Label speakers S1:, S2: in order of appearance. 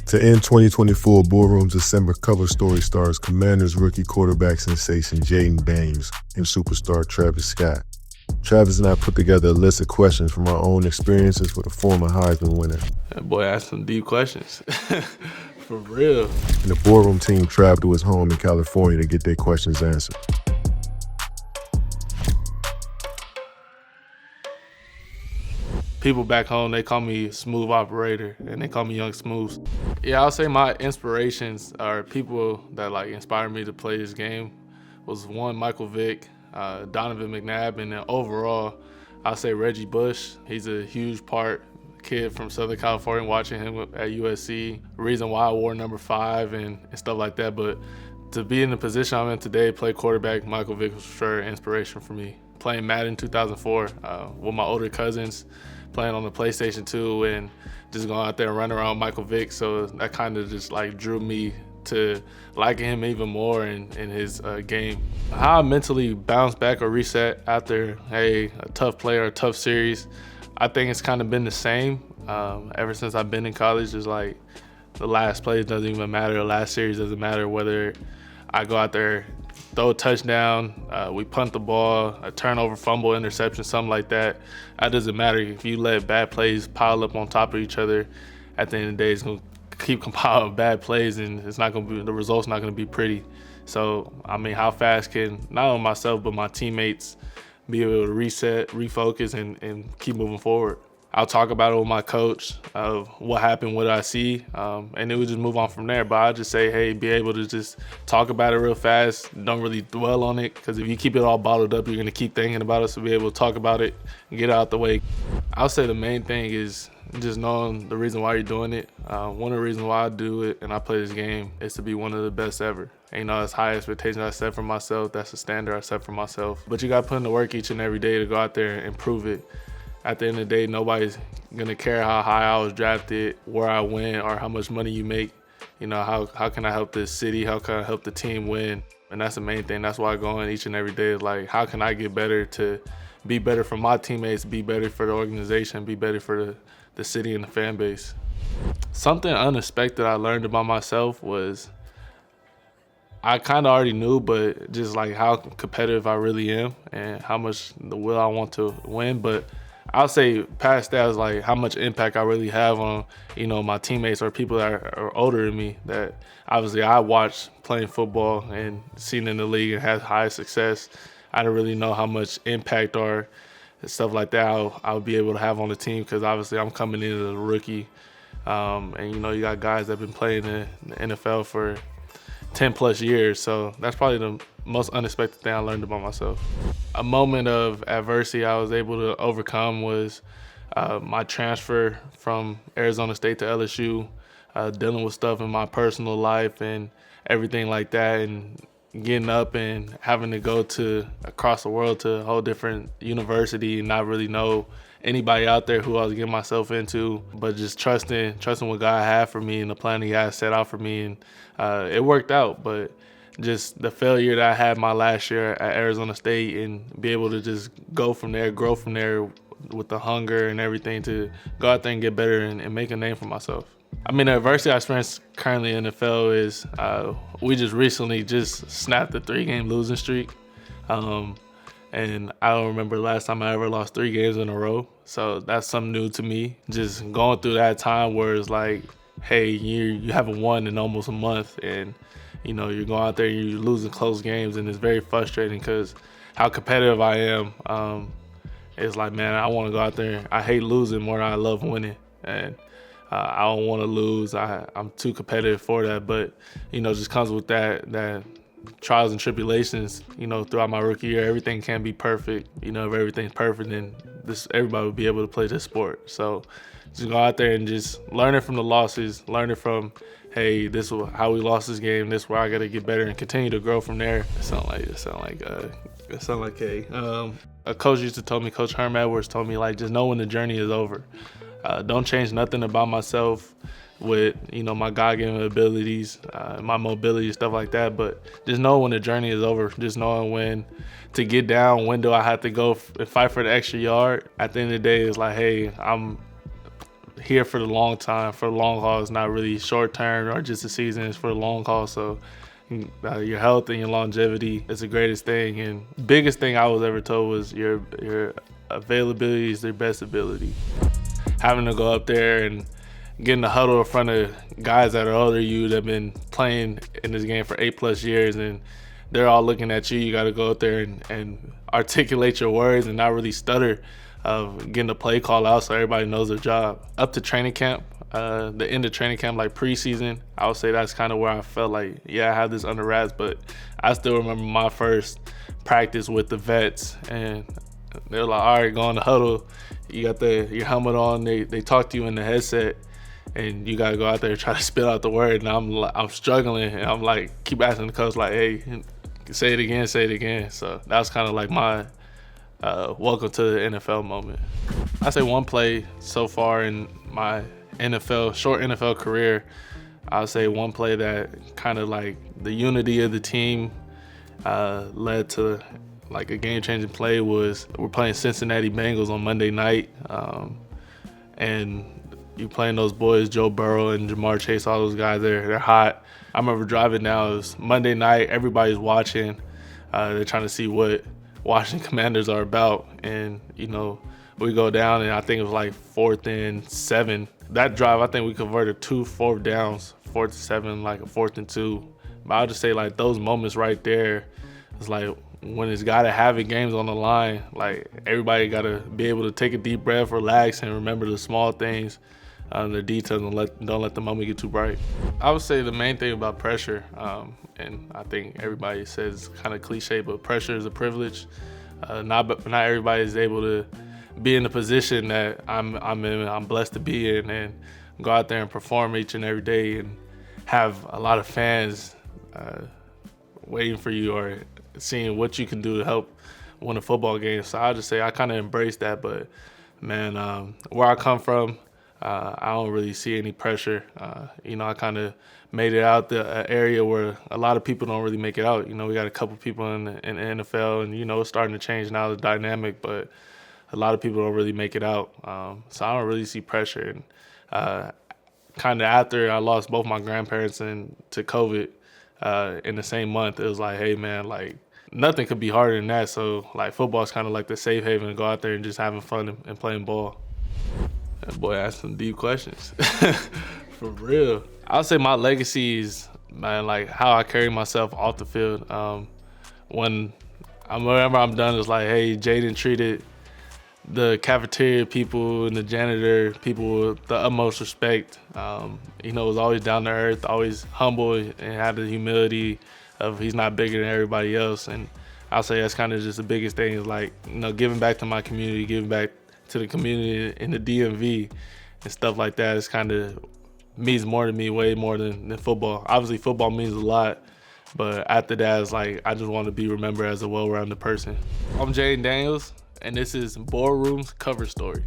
S1: To end 2024, Boardroom's December cover story stars Commanders rookie quarterback sensation Jayden Daniels and superstar Travis Scott. Travis and I put together a list of questions from our own experiences with a former Heisman winner.
S2: That boy asked some deep questions. For real.
S1: And the Boardroom team traveled to his home in California to get their questions answered.
S2: People back home, they call me Smooth Operator, and they call me Young Smooth. Yeah, I'll say my inspirations are people that like inspired me to play this game was one, Michael Vick, Donovan McNabb, and then overall, I'll say Reggie Bush. He's a huge part, kid from Southern California, watching him at USC. Reason why I wore number 5 and stuff like that, but to be in the position I'm in today, play quarterback, Michael Vick was for sure an inspiration for me. Playing Madden 2004 with my older cousins, playing on the PlayStation 2 and just going out there and running around Michael Vick. So that kind of just like drew me to liking him even more in his game. How I mentally bounce back or reset after a tough play or a tough series, I think it's kind of been the same ever since I've been in college. It's like the last play doesn't even matter, the last series doesn't matter, whether I go out there, throw a touchdown, we punt the ball, a turnover, fumble, interception, something like that. That doesn't matter. If you let bad plays pile up on top of each other, at the end of the day, it's going to keep compiling bad plays, and it's not going to be, the result's not going to be pretty. So, I mean, how fast can not only myself but my teammates be able to reset, refocus, and keep moving forward? I'll talk about it with my coach of what happened, what I see, and then we just move on from there. But I'll just say, hey, be able to just talk about it real fast. Don't really dwell on it, because if you keep it all bottled up, you're going to keep thinking about it. So be able to talk about it and get it out the way. I'll say the main thing is just knowing the reason why you're doing it. One of the reasons why I do it and I play this game is to be one of the best ever. And, you know, that's high expectations I set for myself. That's the standard I set for myself. But you got to put in the work each and every day to go out there and prove it. At the end of the day, nobody's gonna care how high I was drafted, where I went, or how much money you make. You know, how can I help this city? How can I help the team win? And that's the main thing. That's why I go in each and every day. Like, how can I get better to be better for my teammates, be better for the organization, be better for the city and the fan base? Something unexpected I learned about myself was I kind of already knew, but just like how competitive I really am and how much the will I want to win. But I'll say past that is like how much impact I really have on, you know, my teammates or people that are older than me, that obviously I watched playing football and seen in the league and had high success. I didn't really know how much impact or stuff like that I'll be able to have on the team, because obviously I'm coming in as a rookie. And, you know, you got guys that have been playing in the NFL for 10 plus years. So that's probably the most unexpected thing I learned about myself. A moment of adversity I was able to overcome was my transfer from Arizona State to LSU, dealing with stuff in my personal life and everything like that, and getting up and having to go to across the world to a whole different university and not really know anybody out there who I was getting myself into, but just trusting what God had for me and the plan He had set out for me. And it worked out, but just the failure that I had my last year at Arizona State, and be able to just go from there, grow from there with the hunger and everything to go out there and get better and make a name for myself. I mean, the adversity I experience currently in the NFL is we just recently snapped a 3-game losing streak. And I don't remember the last time I ever lost 3 games in a row. So that's something new to me. Just going through that time where it's like, hey, you haven't won in almost a month, and you know, you're going out there and you're losing close games, and it's very frustrating because how competitive I am. It's like, man, I want to go out there. I hate losing more than I love winning, and I don't want to lose. I'm too competitive for that, but you know, just comes with that trials and tribulations. You know, throughout my rookie year, everything can't be perfect. You know, if everything's perfect, then everybody would be able to play this sport. So just go out there and just learning from the losses, learning from, hey, this is how we lost this game, this is where I got to get better, and continue to grow from there. It sound like hey. A coach used to tell me, Coach Herm Edwards told me, like, just know when the journey is over. Don't change nothing about myself with, you know, my God-given abilities, my mobility, stuff like that. But just know when the journey is over. Just knowing when to get down, when do I have to go and fight for the extra yard. At the end of the day, it's like, hey, I'm here for the long time, for the long haul. It's not really short term or just a season. It's for the long haul. So your health and your longevity is the greatest thing. And biggest thing I was ever told was your availability is their best ability. Having to go up there and get in the huddle in front of guys that are older than you that have been playing in this game for 8+ years, and they're all looking at you. You got to go up there and articulate your words and not really stutter of getting a play call out so everybody knows their job. Up to training camp, the end of training camp, like preseason, I would say that's kind of where I felt like, yeah, I have this under wraps, but I still remember my first practice with the vets, and they're like, all right, go in the huddle. You got your helmet on. They talk to you in the headset, and you gotta go out there and try to spit out the word. And I'm struggling, and I'm like, keep asking the coach, like, hey, say it again, say it again. So that was kind of like my welcome to the NFL moment. I say one play so far in my short NFL career, I'll say one play that kind of like the unity of the team led to like a game-changing play was we're playing Cincinnati Bengals on Monday night, and you playing those boys, Joe Burrow and Jamar Chase, all those guys, they're hot. I remember driving down, it was Monday night, everybody's watching. They're trying to see what Washington Commanders are about, and we go down, and I think it was like 4th and 7. That drive, I think we converted 2 4th downs, 4th and 7, like a 4th and 2. But I'll just say like those moments right there, it's like when it's gotta have it, games on the line, like everybody gotta be able to take a deep breath, relax, and remember the small things, the details, and don't let the moment get too bright. I would say the main thing about pressure, and I think everybody says kind of cliche, but pressure is a privilege. Not everybody is able to be in the position that I'm blessed to be in, and go out there and perform each and every day, and have a lot of fans waiting for you or seeing what you can do to help win a football game. So I'll just say I kind of embrace that. But man, where I come from, I don't really see any pressure. I kind of made it out the area where a lot of people don't really make it out. We got a couple people in the NFL, and it's starting to change now, the dynamic, but a lot of people don't really make it out. So I don't really see pressure. And kind of after I lost both my grandparents to COVID in the same month, it was like, hey man, like nothing could be harder than that. So like football is kind of like the safe haven to go out there and just having fun and playing ball. That boy asked some deep questions. For real. I'll say my legacy is, man, like how I carry myself off the field. Whenever I'm done, it's like, hey, Jayden treated the cafeteria people and the janitor people with the utmost respect. Was always down to earth, always humble, and had the humility of he's not bigger than everybody else. And I'll say that's kind of just the biggest thing is like, giving back to my community, giving back to the community in the DMV and stuff like that. It's kind of means more to me, way more than football. Obviously, football means a lot, but after that, it's like I just want to be remembered as a well-rounded person. I'm Jayden Daniels, and this is Boardroom's Cover Story.